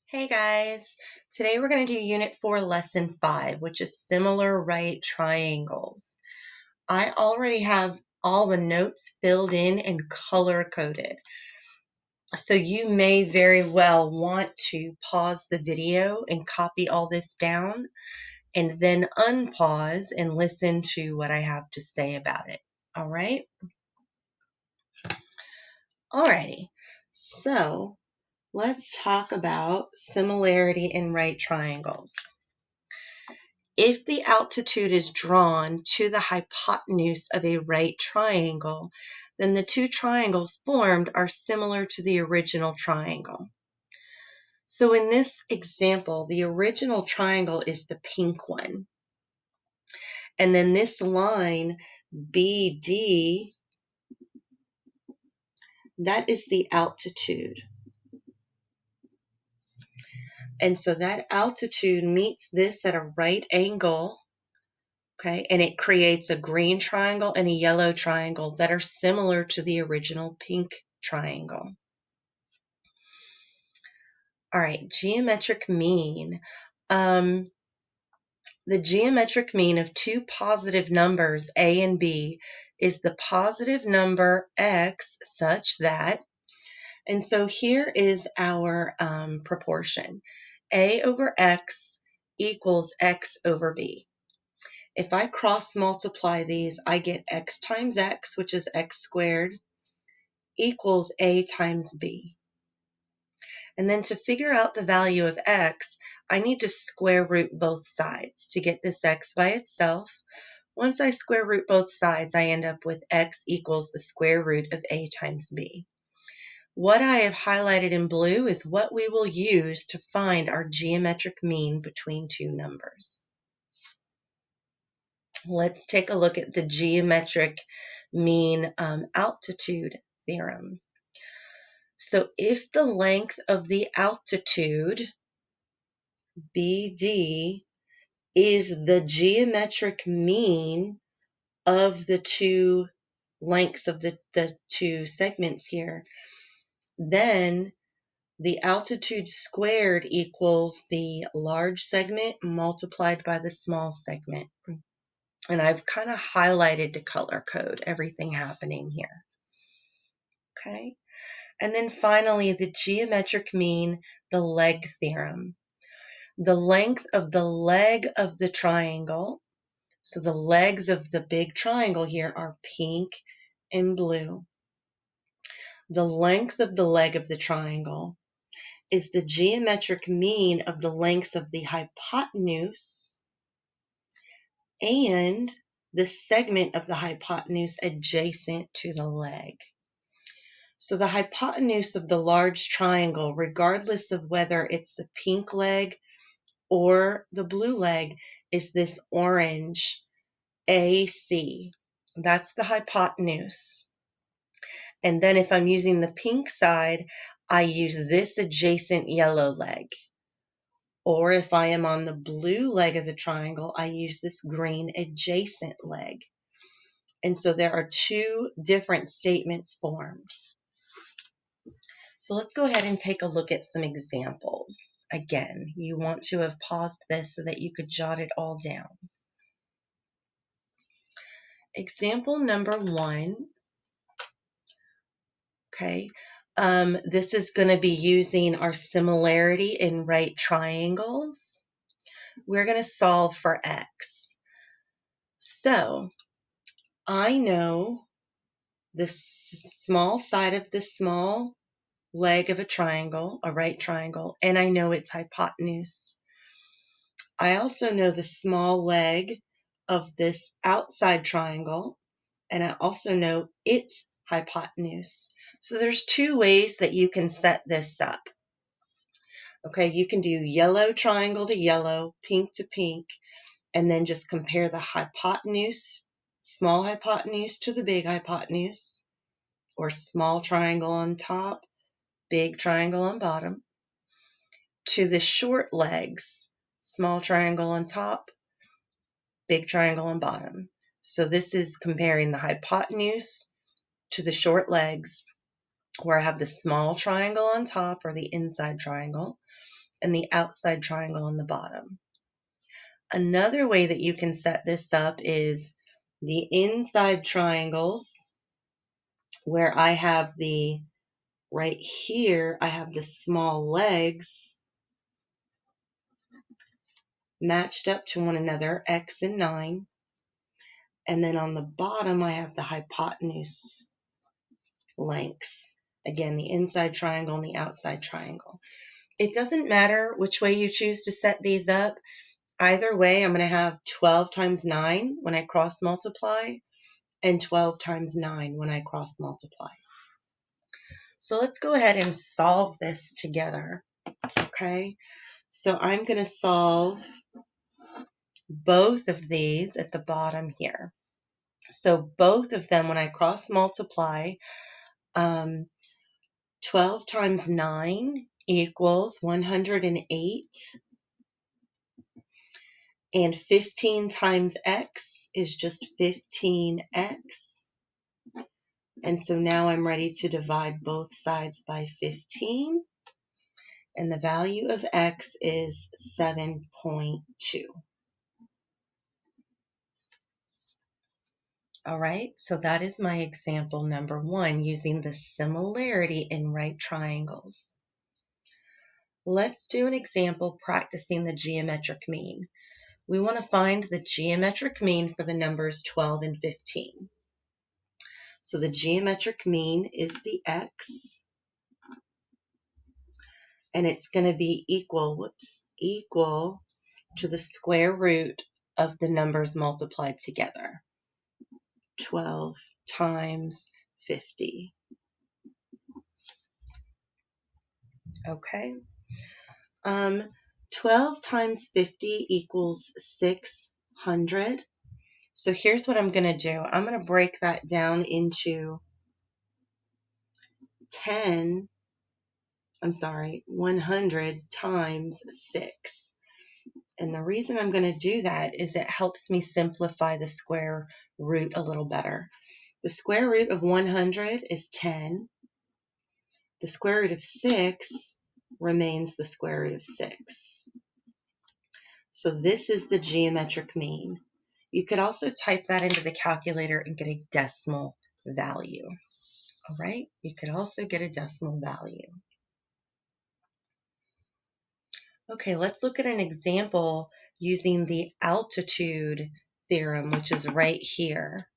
Hey guys, today we're going to do Unit 4, Lesson 5, which is similar right triangles. I already have all the notes filled in and color-coded, so you may very well want to pause the video and copy all this down, and then unpause and listen to what I have to say about it. All right? Alrighty, so let's talk about similarity in right triangles. If the altitude is drawn to the hypotenuse of a right triangle, then the two triangles formed are similar to the original triangle. So in this example, the original triangle is the pink one. And then this line, BD, that is the altitude. And so that altitude meets this at a right angle. Okay, and it creates a green triangle and a yellow triangle that are similar to the original pink triangle. All right, geometric mean. The geometric mean of two positive numbers, A and B, is the positive number x such that, and so here is our proportion. A over x equals x over b. If I cross multiply these, I get x times x, which is x squared, equals a times b. And then to figure out the value of x, I need to square root both sides to get this x by itself. Once I square root both sides, I end up with x equals the square root of a times b. What I have highlighted in blue is what we will use to find our geometric mean between two numbers. Let's take a look at the geometric mean altitude theorem. So if the length of the altitude, BD, is the geometric mean of the two lengths of the two segments here, then the altitude squared equals the large segment multiplied by the small segment. And I've kind of highlighted to color code everything happening here. Okay. And then finally, the geometric mean, the leg theorem. The length of the leg of the triangle, so the legs of the big triangle here are pink and blue. The length of the leg of the triangle is the geometric mean of the lengths of the hypotenuse and the segment of the hypotenuse adjacent to the leg. So the hypotenuse of the large triangle, regardless of whether it's the pink leg or the blue leg, is this orange AC. That's the hypotenuse. And then if I'm using the pink side, I use this adjacent yellow leg. Or if I am on the blue leg of the triangle, I use this green adjacent leg. And so there are two different statements formed. So let's go ahead and take a look at some examples. Again, you want to have paused this so that you could jot it all down. Example number 1. Okay, this is going to be using our similarity in right triangles. We're going to solve for x. So I know the small side of the small leg of a triangle, a right triangle, and I know its hypotenuse. I also know the small leg of this outside triangle, and I also know its hypotenuse. So there's two ways that you can set this up. Okay, you can do yellow triangle to yellow, pink to pink, and then just compare the hypotenuse, small hypotenuse to the big hypotenuse, or small triangle on top, big triangle on bottom, to the short legs, small triangle on top, big triangle on bottom. So this is comparing the hypotenuse to the short legs, where I have the small triangle on top, or the inside triangle, and the outside triangle on the bottom. Another way that you can set this up is the inside triangles, where I have the, right here, I have the small legs matched up to one another, X and 9. And then on the bottom, I have the hypotenuse lengths. Again, the inside triangle and the outside triangle. It doesn't matter which way you choose to set these up. Either way, I'm going to have 12 times 9 when I cross multiply and 12 times 9 when I cross multiply. So let's go ahead and solve this together. Okay, so I'm going to solve both of these at the bottom here. So both of them, when I cross multiply, 12 times 9 equals 108, and 15 times x is just 15x. And so now I'm ready to divide both sides by 15, and the value of x is 7.2. All right, so that is my example number 1 using the similarity in right triangles. Let's do an example practicing the geometric mean. We want to find the geometric mean for the numbers 12 and 15. So the geometric mean is the x, and it's going to be equal to the square root of the numbers multiplied together. 12 times 50. Okay. 12 times 50 equals 600. So here's what I'm going to do. I'm going to break that down into 100 times 6. And the reason I'm going to do that is it helps me simplify the square root a little better. The square root of 100 is 10. The square root of 6 remains the square root of 6. So this is the geometric mean. You could also type that into the calculator and get a decimal value. All right, you could also get a decimal value. Okay, let's look at an example using the altitude theorem, which is right here.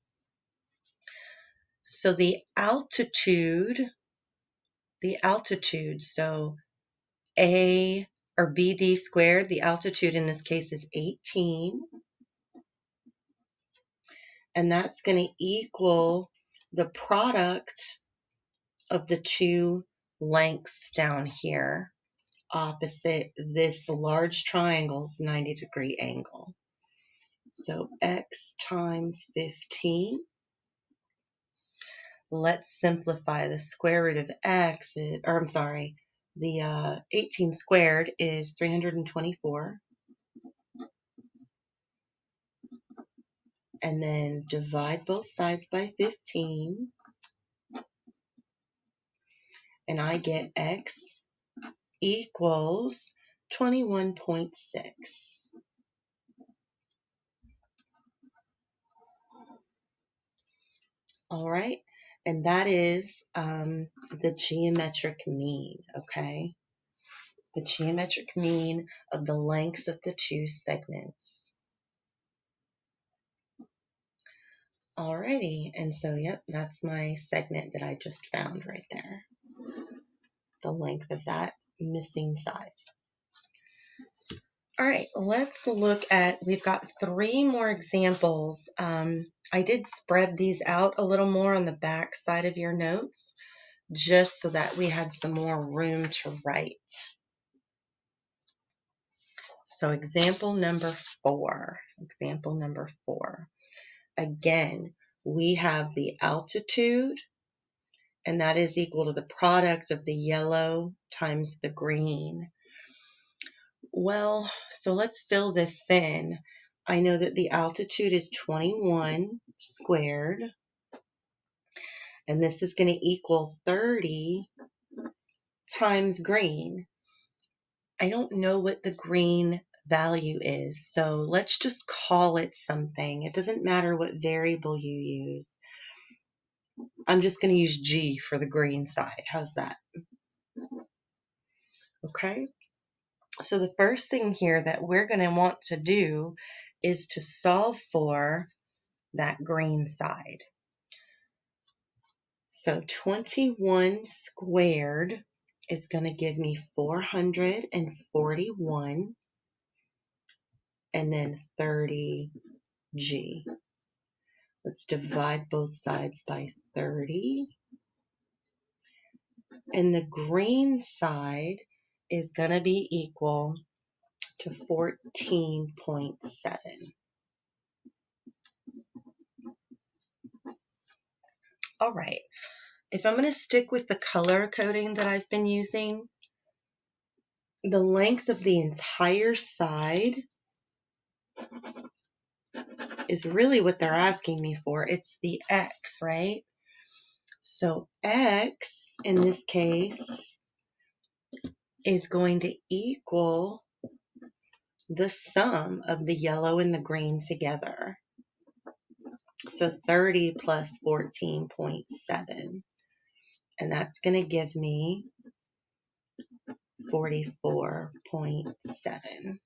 So the altitude, so A or BD squared, the altitude in this case is 18. And that's going to equal the product of the two lengths down here opposite this large triangle's 90-degree angle. So x times 15. Let's simplify. The square root of x, the 18 squared is 324. And then divide both sides by 15. And I get x equals 21.6. All right, and that is the geometric mean, okay? The geometric mean of the lengths of the two segments. Alrighty, and so, yep, that's my segment that I just found right there. The length of that missing side. All right, let's look at, we've got 3 more examples. I did spread these out a little more on the back side of your notes, just so that we had some more room to write. So example number 4. Again, we have the altitude, and that is equal to the product of the yellow times the green. Well, so let's fill this in. I know that the altitude is 21 squared, and this is going to equal 30 times green. I don't know what the green value is, so let's just call it something. It doesn't matter what variable you use. I'm just going to use G for the green side. How's that? Okay. So the first thing here that we're going to want to do is to solve for that green side. So 21 squared is going to give me 441 and then 30G. Let's divide both sides by 30. And the green side is going to be equal to 14.7. All right. If I'm going to stick with the color coding that I've been using, the length of the entire side is really what they're asking me for. It's the X, right? So X, in this case, is going to equal the sum of the yellow and the green together. So 30 plus 14.7. And that's going to give me 44.7.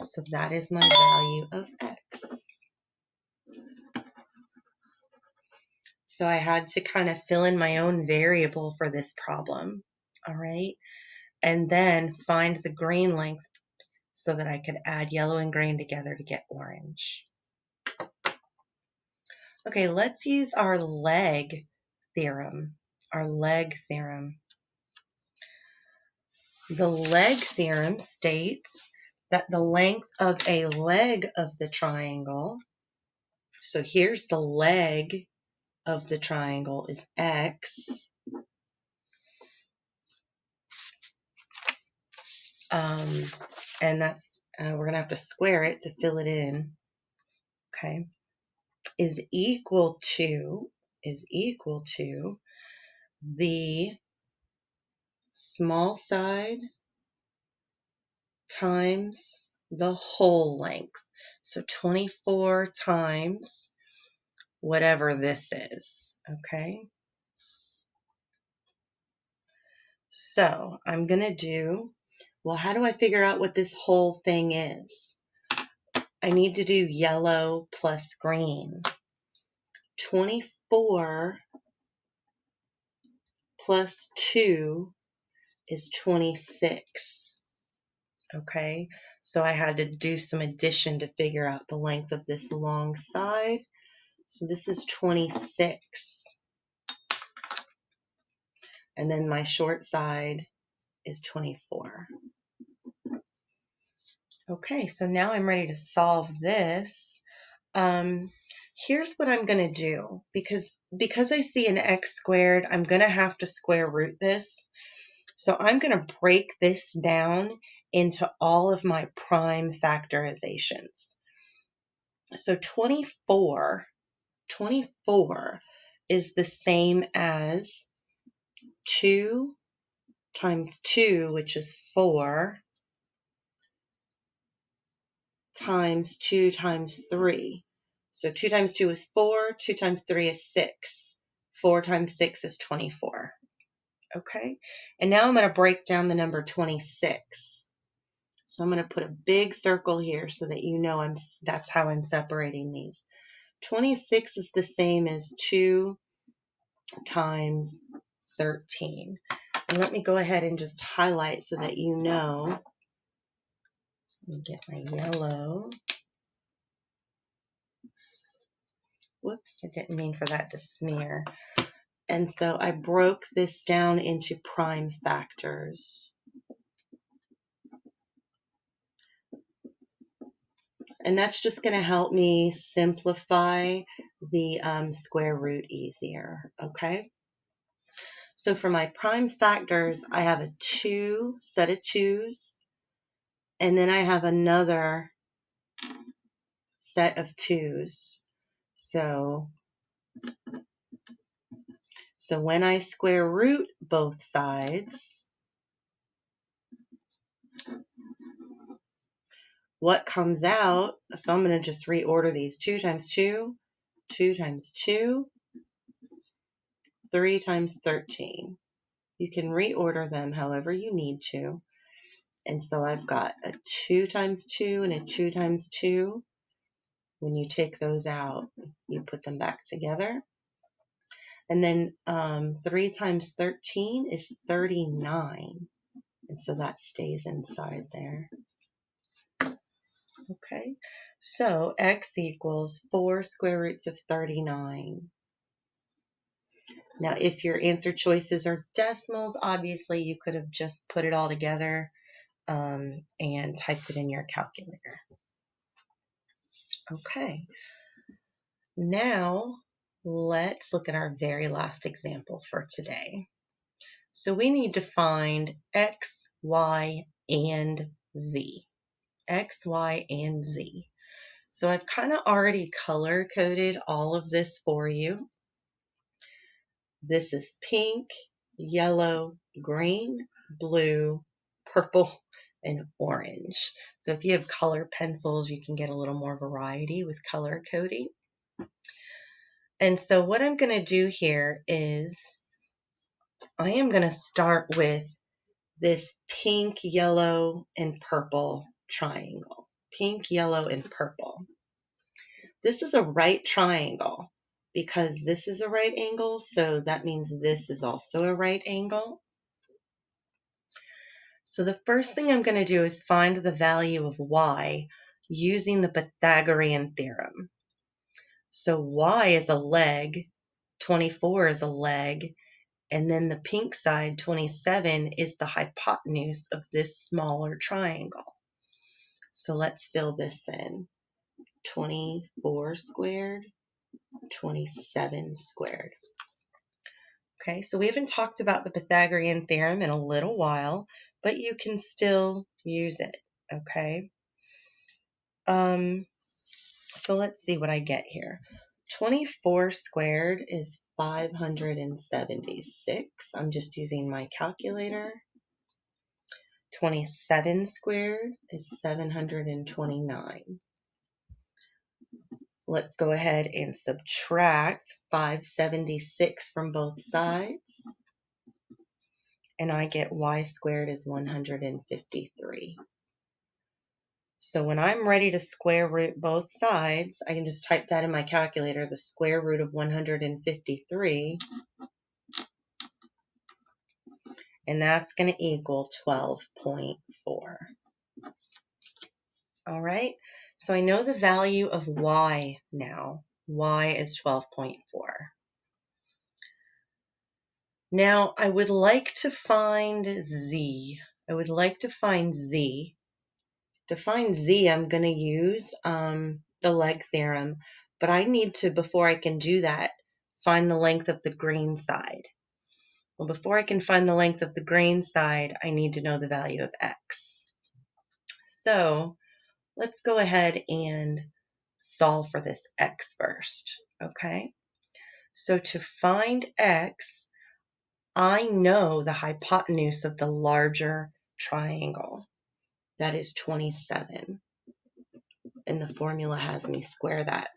So that is my value of X. So I had to kind of fill in my own variable for this problem. All right. And then find the green length so that I could add yellow and green together to get orange. Okay, let's use our leg theorem. Our leg theorem. The leg theorem states that the length of a leg of the triangle, so here's the leg of the triangle, is X. And that's, we're going to have to square it to fill it in. Okay. Is equal to the small side times the whole length. So 24 times whatever this is, okay? So I'm going to do, well, how do I figure out what this whole thing is? I need to do yellow plus green. 24 plus 2 is 26. Okay, so I had to do some addition to figure out the length of this long side. So this is 26. And then my short side is 24. Okay, so now I'm ready to solve this. Here's what I'm going to do. Because I see an x squared, I'm going to have to square root this. So I'm going to break this down into all of my prime factorizations. So 24 is the same as 2 times 2, which is 4, times 2 times 3. So 2 times 2 is 4, 2 times 3 is 6. 4 times 6 is 24. Okay, and now I'm going to break down the number 26. So I'm going to put a big circle here so that you know that's how I'm separating these. 26 is the same as 2 times 13. And let me go ahead and just highlight so that you know. Let me get my yellow. Whoops, I didn't mean for that to smear. And so I broke this down into prime factors. And that's just going to help me simplify the square root easier, okay? So for my prime factors, I have a set of 2's, and then I have another set of 2's. So when I square root both sides, what comes out, so I'm going to just reorder these. 2 times 2, 2 times 2, 3 times 13. You can reorder them however you need to. And so I've got a 2 times 2 and a 2 times 2. When you take those out, you put them back together. And then 3 times 13 is 39. And so that stays inside there. Okay, so x equals 4 square roots of 39. Now, if your answer choices are decimals, obviously you could have just put it all together and typed it in your calculator. Okay, now let's look at our very last example for today. So we need to find x, y, and z. X, y, and z. So I've kind of already color coded all of this for you. This is pink, yellow, green, blue, purple, and orange. So if you have color pencils, you can get a little more variety with color coding. And so what I'm going to do here is I am going to start with this pink, yellow, and purple triangle. Pink, yellow, and purple. This is a right triangle because this is a right angle, so that means this is also a right angle. So the first thing I'm going to do is find the value of y using the Pythagorean theorem. So y is a leg, 24 is a leg, and then the pink side, 27, is the hypotenuse of this smaller triangle. So let's fill this in. 24 squared, 27 squared. Okay, so we haven't talked about the Pythagorean theorem in a little while, but you can still use it, okay? So let's see what I get here. 24 squared is 576. I'm just using my calculator. 27 squared is 729. Let's go ahead and subtract 576 from both sides. And I get y squared is 153. So when I'm ready to square root both sides, I can just type that in my calculator, the square root of 153, and that's going to equal 12.4. All right, so I know the value of y now. Y is 12.4. Now, I would like to find z. I would like to find z. To find z, I'm going to use the leg theorem, but I need to, before I can do that, find the length of the green side. Well, before I can find the length of the green side, I need to know the value of x. So let's go ahead and solve for this x first, okay? So to find x, I know the hypotenuse of the larger triangle. That is 27. And the formula has me square that.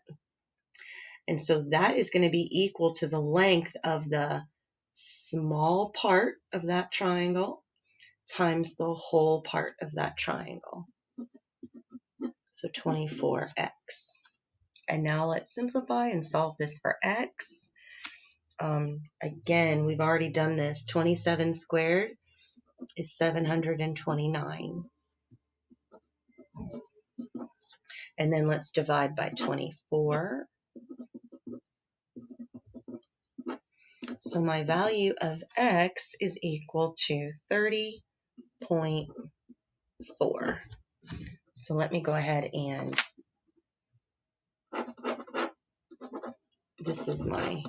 And so that is going to be equal to the length of the small part of that triangle times the whole part of that triangle. So 24x. And now let's simplify and solve this for x. Again, we've already done this. 27 squared is 729. And then let's divide by 24. So my value of x is equal to 30.4. So let me go ahead and this is my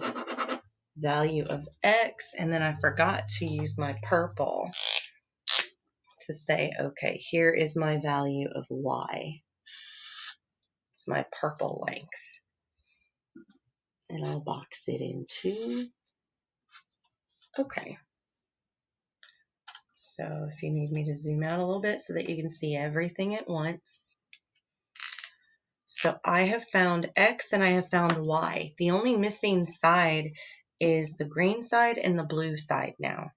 value of x, and then I forgot to use my purple to say, okay, here is my value of y. It's my purple length. And I'll box it in too. Okay. So if you need me to zoom out a little bit so that you can see everything at once. So I have found X and I have found Y. The only missing side is the green side and the blue side now.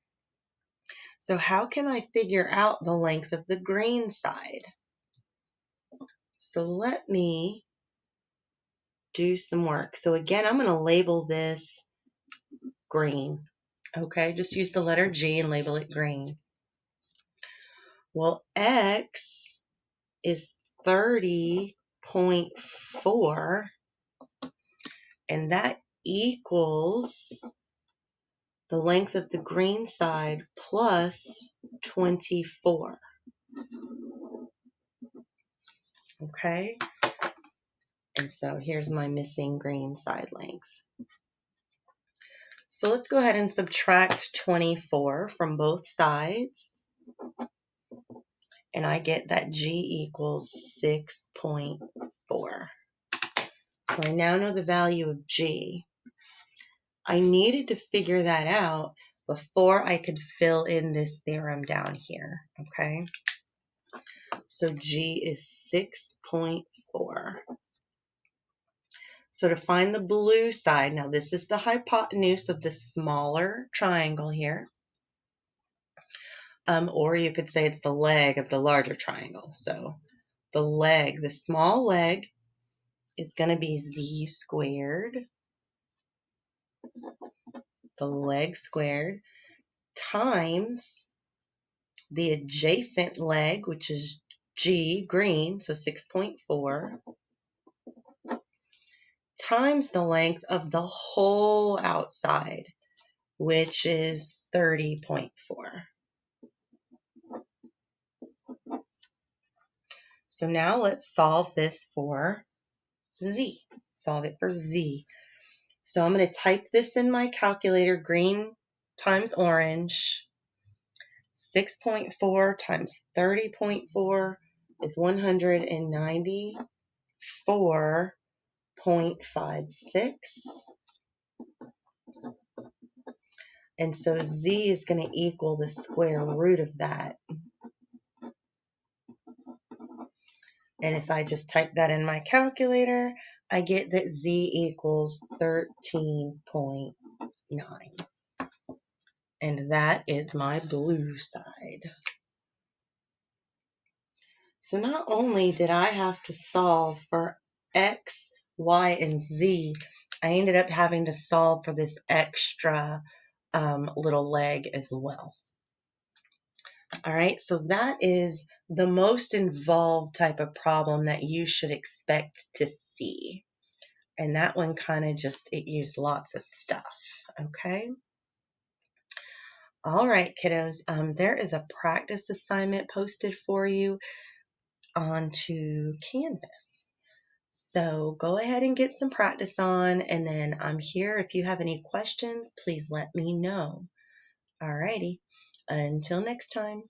So how can I figure out the length of the green side? So let me do some work. So again, I'm going to label this green. Okay, just use the letter G and label it green. Well, X is 30.4, and that equals the length of the green side plus 24. Okay, and so here's my missing green side length. So let's go ahead and subtract 24 from both sides. And I get that G equals 6.4. So I now know the value of G. I needed to figure that out before I could fill in this theorem down here, okay? So G is 6.4. So to find the blue side, now this is the hypotenuse of the smaller triangle here. Or you could say it's the leg of the larger triangle. So the leg, the small leg, is going to be Z squared, the leg squared, times the adjacent leg, which is G, green, so 6.4, times the length of the whole outside, which is 30.4. So now let's solve this for Z. Solve it for Z. So I'm going to type this in my calculator, green times orange. 6.4 times 30.4 is 194.56. And so Z is going to equal the square root of that. And if I just type that in my calculator, I get that Z equals 13.9. And that is my blue side. So not only did I have to solve for X, Y, and Z, I ended up having to solve for this extra little leg as well. All right, so that is the most involved type of problem that you should expect to see. And that one kind of it used lots of stuff, okay? All right, kiddos, there is a practice assignment posted for you onto Canvas. So go ahead and get some practice on, and then I'm here. If you have any questions, please let me know. All righty, until next time.